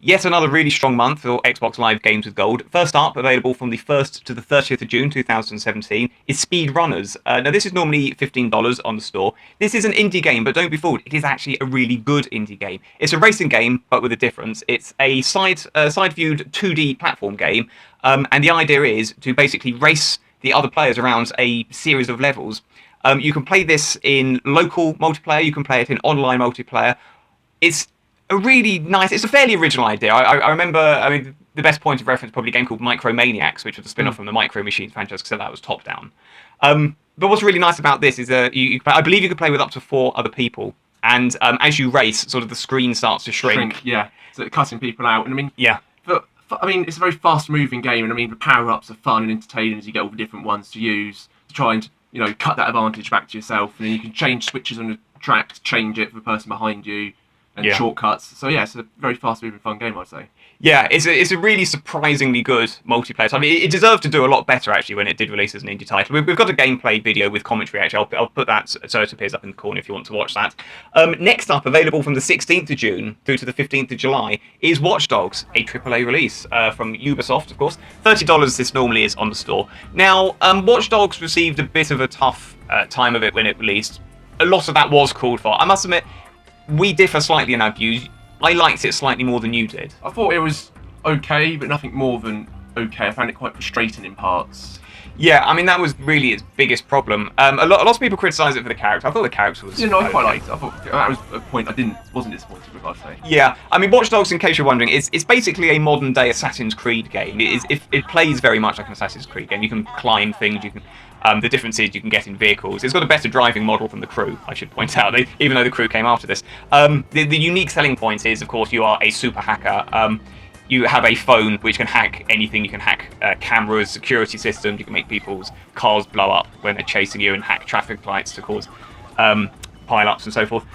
Yet another really strong month for Xbox Live Games with Gold. First up, available from the 1st to the 30th of June 2017, is Speedrunners. Now, this is normally $15 on the store. This is an indie game, but don't be fooled, it is actually a really good indie game. It's a racing game, but with a difference. It's a side-viewed 2D platform game, and the idea is to basically race the other players around a series of levels. You can play this in local multiplayer, you can play it in online multiplayer. It's a fairly original idea. I remember, the best point of reference probably a game called Micromaniacs, which was a spin-off from the Micro Machines franchise, because that was top-down. But what's really nice about this is that I believe you can play with up to 4 other people, and as you race, sort of the screen starts to shrink. Yeah, so cutting people out. And yeah. It's a very fast-moving game, and the power-ups are fun and entertaining as you get all the different ones to use to try and cut that advantage back to yourself, and then you can change switches on the track to change it for the person behind you. And shortcuts. So yeah, it's a very fast-moving, fun game, I'd say. Yeah, it's a really surprisingly good multiplayer. It deserved to do a lot better actually when it did release as an indie title. We've got a gameplay video with commentary actually. I'll put that so it appears up in the corner if you want to watch that. Next up, available from the 16th of June through to the 15th of July, is Watch Dogs, a AAA release from Ubisoft, of course. $30 this normally is on the store. Now, Watch Dogs received a bit of a tough time of it when it released. A lot of that was called for. I must admit, we differ slightly in our views. I liked it slightly more than you did. I thought it was okay, but nothing more than okay. I found it quite frustrating in parts. Yeah, that was really its biggest problem. A lot of people criticised it for the character. I thought the character was I quite liked it. I thought that was a point wasn't disappointed with, I'd say. Yeah, Watch Dogs, in case you're wondering, it's basically a modern-day Assassin's Creed game. It plays very much like an Assassin's Creed game. You can climb things, you can... the difference is you can get in vehicles. It's got a better driving model than the Crew, I should point out, even though the Crew came after this. The unique selling point is, of course, you are a super hacker. You have a phone which can hack anything. You can hack cameras, security systems. You can make people's cars blow up when they're chasing you and hack traffic lights to cause pile-ups and so forth.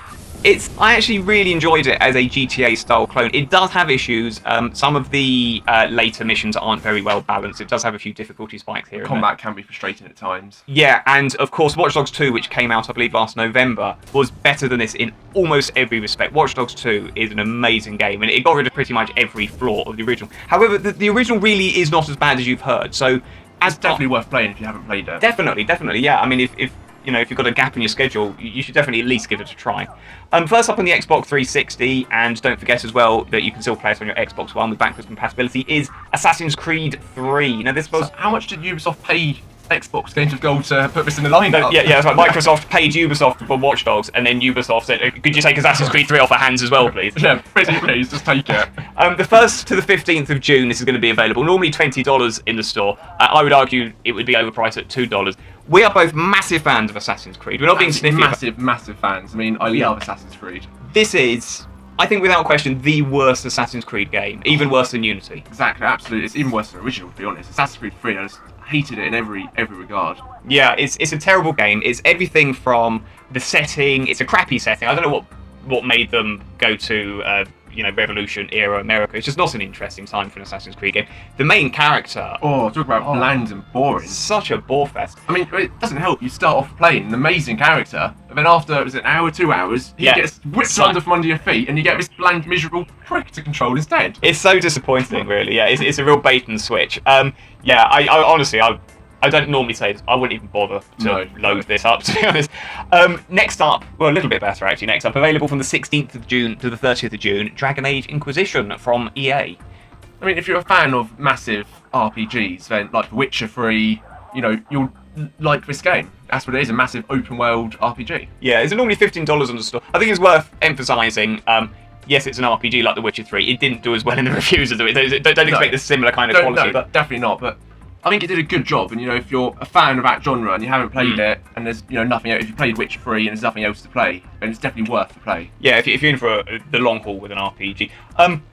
I actually really enjoyed it as a GTA-style clone. It does have issues. Some of the later missions aren't very well balanced. It does have a few difficulty spikes here. Combat can be frustrating at times. Yeah, and of course, Watch Dogs 2, which came out, I believe, last November, was better than this in almost every respect. Watch Dogs 2 is an amazing game, and it got rid of pretty much every flaw of the original. However, the original really is not as bad as you've heard. So, it's definitely worth playing if you haven't played it. Definitely, yeah. If you've got a gap in your schedule, you should definitely at least give it a try. First up on the Xbox 360, and don't forget as well that you can still play it on your Xbox One with backwards compatibility, is Assassin's Creed 3. Now, this was... So how much did Ubisoft pay Xbox Games with Gold to put this in the lineup? Yeah, that's right. Microsoft paid Ubisoft for Watch Dogs, and then Ubisoft said, could you take Assassin's Creed 3 off our hands as well, please? Yeah, please, just take it. The 1st to the 15th of June, this is going to be available. Normally $20 in the store. I would argue it would be overpriced at $2. We are both massive fans of Assassin's Creed. We're not being sniffy. Massive fans. I love Assassin's Creed. This is, I think without question, the worst Assassin's Creed game. Even worse than Unity. Exactly, absolutely. It's even worse than the original, to be honest. Assassin's Creed 3, I just hated it in every regard. Yeah, it's a terrible game. It's everything from the setting. It's a crappy setting. I don't know what made them go to Revolution era America. It's just not an interesting time for an Assassin's Creed game. The main character... talk about bland and boring. Such a bore fest. It doesn't help. You start off playing an amazing character, and then after, an hour, 2 hours, he gets whipped from under your feet, and you get this bland, miserable prick to control instead. It's so disappointing, really. Yeah, it's a real bait and switch. I honestly, I don't normally say this. I wouldn't even bother to load this up, to be honest. Next up, well, a little bit better actually. Next up, available from the 16th of June to the 30th of June, Dragon Age Inquisition from EA. If you're a fan of massive RPGs, then like The Witcher 3, you'll like this game. That's what it is, a massive open world RPG. Yeah, it's normally $15 on the store. I think it's worth emphasising. Yes, it's an RPG like The Witcher 3. It didn't do as well in the reviews as it. Don't expect a similar kind of quality. No, definitely not. But I think it did a good job, and if you're a fan of that genre and you haven't played it, and there's nothing else, if you played Witcher 3 and there's nothing else to play, then it's definitely worth the play. Yeah, if you're in for the long haul with an RPG.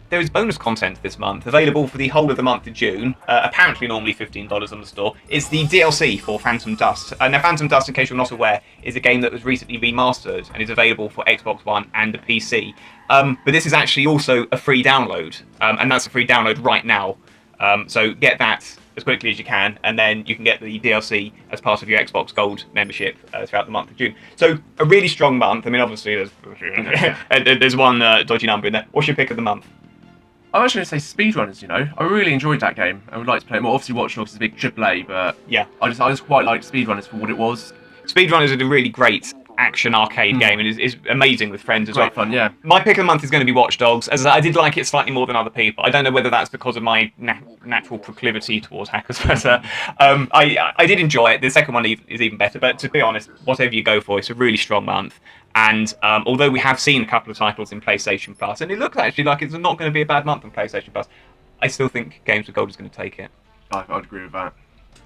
There is bonus content this month, available for the whole of the month of June, apparently normally $15 on the store. It's the DLC for Phantom Dust. Now, Phantom Dust, in case you're not aware, is a game that was recently remastered and is available for Xbox One and the PC. But this is actually also a free download, and that's a free download right now. So get that as quickly as you can, and then you can get the DLC as part of your Xbox Gold membership throughout the month of June. So a really strong month. Obviously there's one dodgy number in there. What's your pick of the month? I'm actually going to say Speedrunners, you know. I really enjoyed that game. I would like to play it more. Obviously, Watch Dogs is a big AAA, but Yeah. I just quite liked Speedrunners for what it was. Speedrunners is a really great action arcade game and is amazing with friends as Great well. fun, yeah. My pick of the month is going to be Watch Dogs. As I did like it slightly more than other people. I don't know whether that's because of my natural proclivity towards hackers, but I did enjoy it. The second one is even better. But to be honest, whatever you go for, it's a really strong month. And although we have seen a couple of titles in PlayStation Plus, and it looks actually like it's not going to be a bad month on PlayStation Plus, I still think Games with Gold is going to take it. I'd agree with that.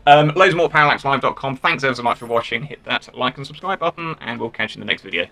Loads more at parallaxlive.com. Thanks ever so much for watching. Hit that like and subscribe button, and we'll catch you in the next video.